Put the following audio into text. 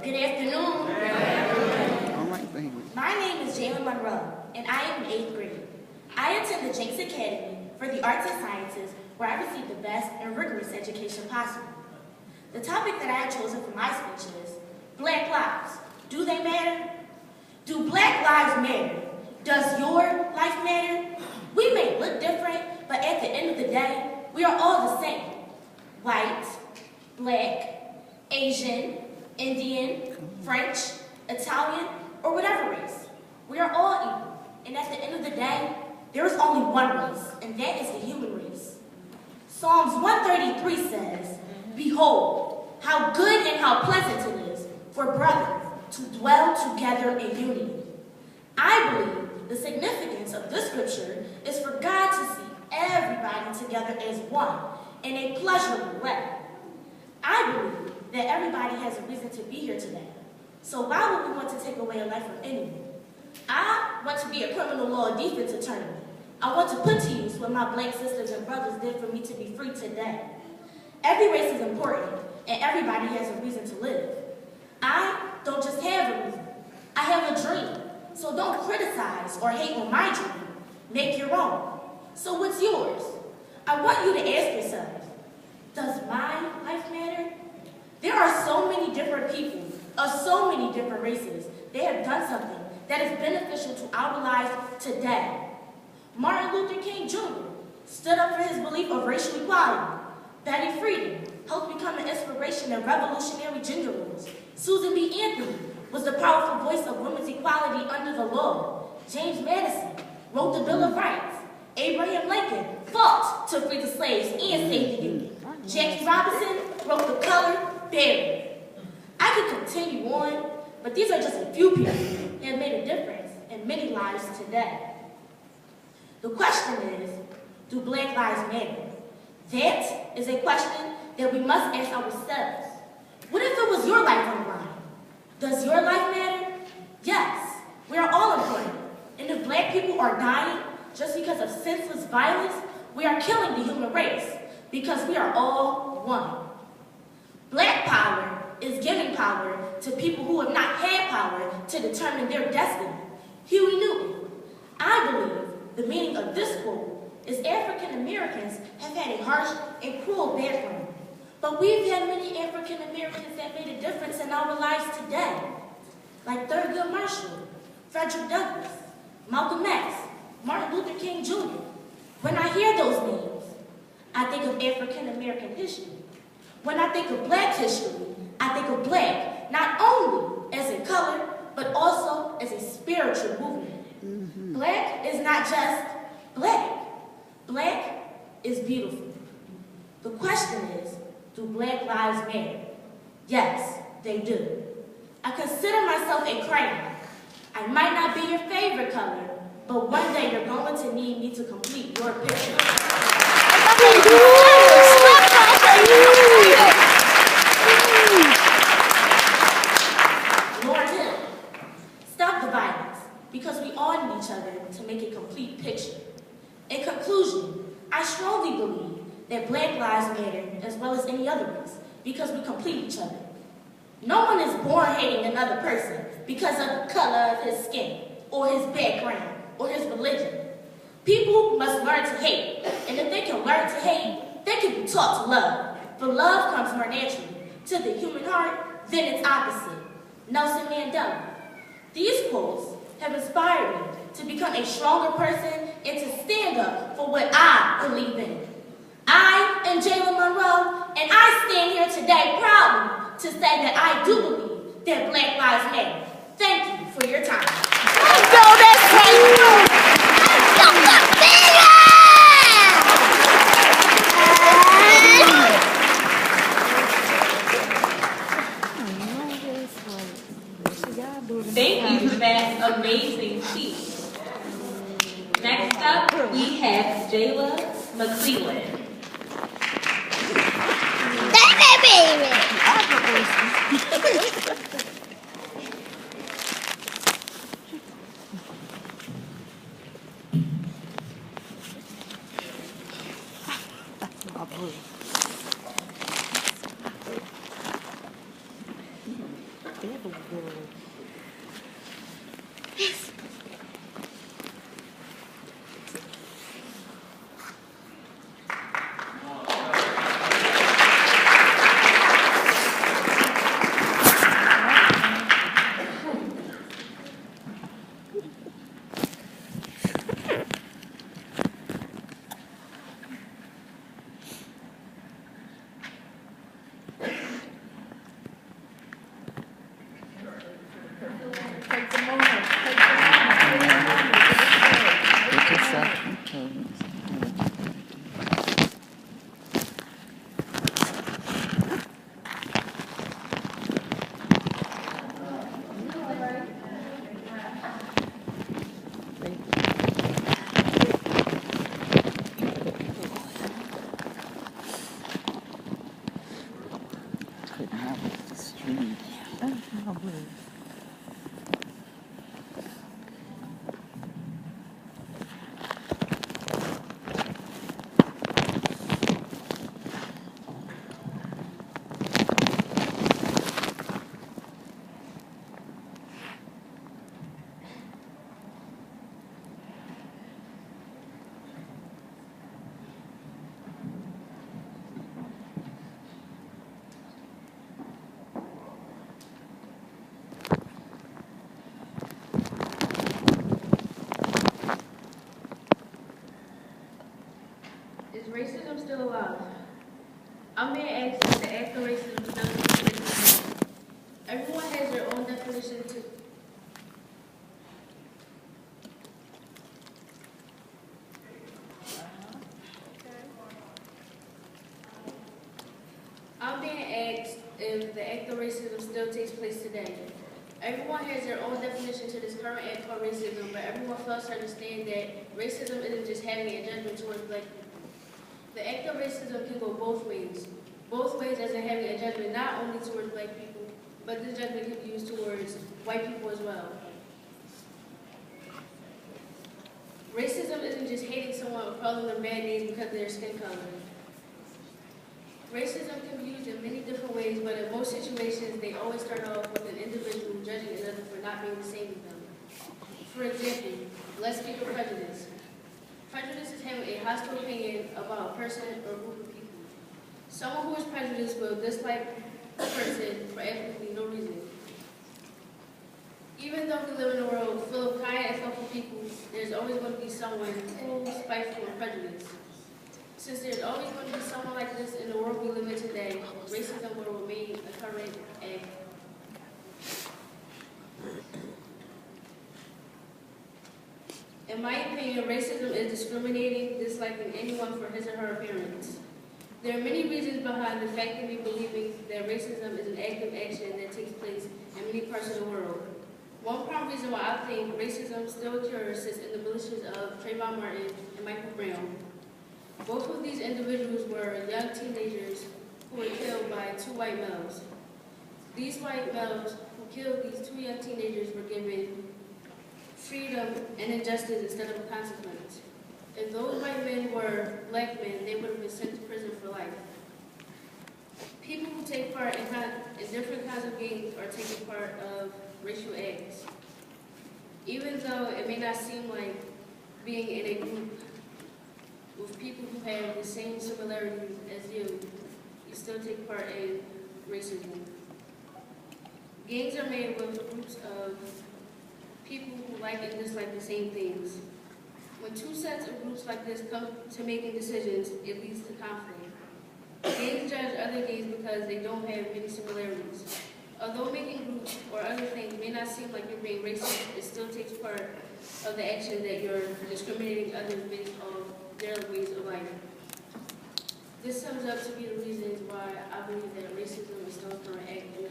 Good afternoon. All right, baby. My name is Jaelyn Monroe, and I am in 8th grade. I attend the Jenks Academy for the Arts and Sciences, where I receive the best and rigorous education possible. The topic that I have chosen for my speech is Black Lives. Do they matter? Do Black lives matter? Does your life matter? We may look different, but at the end of the day, we are all the same. White, Black, Asian, Indian, French, Italian, or whatever race. We are all equal, and at the end of the day, there is only one race, and that is the human race. Psalms 133 says, "Behold, how good and how pleasant it is for brothers to dwell together in unity." I believe the significance of this scripture is for God to see everybody together as one in a pleasurable way. I believe that everybody has a reason to be here today. So why would we want to take away a life from anyone? I want to be a criminal law defense attorney. I want to put to use what my Black sisters and brothers did for me to be free today. Every race is important, and everybody has a reason to live. I don't just have a reason. I have a dream. So don't criticize or hate on my dream. Make your own. So what's yours? I want you to ask yourselves, does my life matter? There are so many different people of so many different races that have done something that is beneficial to our lives today. Martin Luther King Jr. stood up for his belief of racial equality. Betty Friedan helped become an inspiration in revolutionary gender roles. Susan B. Anthony was the powerful voice of women's equality under the law. James Madison wrote the Bill of Rights. Abraham Lincoln fought to free the slaves and save the Union. Jackie Robinson wrote The Color Barrier. I could continue on, but these are just a few people that have made a difference in many lives today. The question is, do Black lives matter? That is a question that we must ask ourselves. What if it was your life on the line? Does your life matter? Yes, we are all important. And if Black people are dying just because of senseless violence, we are killing the human race because we are all one. Black power is giving power to people who have not had power to determine their destiny. Huey Newton. I believe the meaning of this quote is African Americans have had a harsh and cruel background. But we've had many African Americans that made a difference in our lives today, like Thurgood Marshall, Frederick Douglass, Malcolm X, Martin Luther King Jr. When I hear those names, I think of African American history. When I think of Black history, I think of Black not only as a color, but also as a spiritual movement. Black is not just Black. Black is beautiful. The question is, do Black lives matter? Yes, they do. I consider myself a crayon. I might not be your favorite color, but one day you're going to need me to complete your picture. Lord Hill, stop the violence, because we all need each other to make a complete picture. In conclusion, I strongly believe that Black lives matter as well as any other race because we complete each other. No one is born hating another person because of the color of his skin or his background or his religion. People must learn to hate, and if they can learn to hate, they can be taught to love. For love comes more naturally to the human heart than its opposite. Nelson Mandela. These quotes have inspired me to become a stronger person and to stand up for what I believe in. I am Jaelyn Monroe, and I stand here today proudly to say that I do believe that Black lives matter. Thank you for your time. Let's go, that's crazy. Thank you for that amazing piece. Next up, we have Jaelyn McClellan. Is racism still alive? I'm being asked if the act of racism still exists. Everyone has their own definition to. I'm being asked if the act of racism still takes place today. Everyone has their own definition to this current act called racism, but everyone fails to understand that racism isn't just having a judgment towards black people. The act of racism can go both ways. Both ways as in having a judgment not only towards black people, but this judgment can be used towards white people as well. Racism isn't just hating someone or calling them bad names because of their skin color. Racism can be used in many different ways, but in most situations, they always start off with an individual judging another for not being the same as them. For example, let's speak of prejudice. Prejudice is having a hostile opinion about a person or group of people. Someone who is prejudiced will dislike a person for absolutely no reason. Even though we live in a world full of kind and thoughtful people, there's always going to be someone cruel, spiteful, and prejudiced. Since there's always going to be someone like this in the world we live in today, racism will remain a current act. In my opinion, racism is discriminating, disliking anyone for his or her appearance. There are many reasons behind the fact of me believing that racism is an active action that takes place in many parts of the world. One prime reason why I think racism still occurs sits in the militias of Trayvon Martin and Michael Brown. Both of these individuals were young teenagers who were killed by two white males. These white males who killed these two young teenagers were given freedom and injustice instead of a consequence. If those white men were black men, they would have been sent to prison for life. People who take part in different kinds of games are taking part of racial acts. Even though it may not seem like being in a group with people who have the same similarities as you still take part in racism. Gangs are made with groups of people who like and dislike the same things. When two sets of groups like this come to making decisions, it leads to conflict. Gangs judge other gangs because they don't have many similarities. Although making groups or other things may not seem like you're being racist, it still takes part of the action that you're discriminating others based on their ways of life. This sums up to be the reasons why I believe that racism is still a current act in the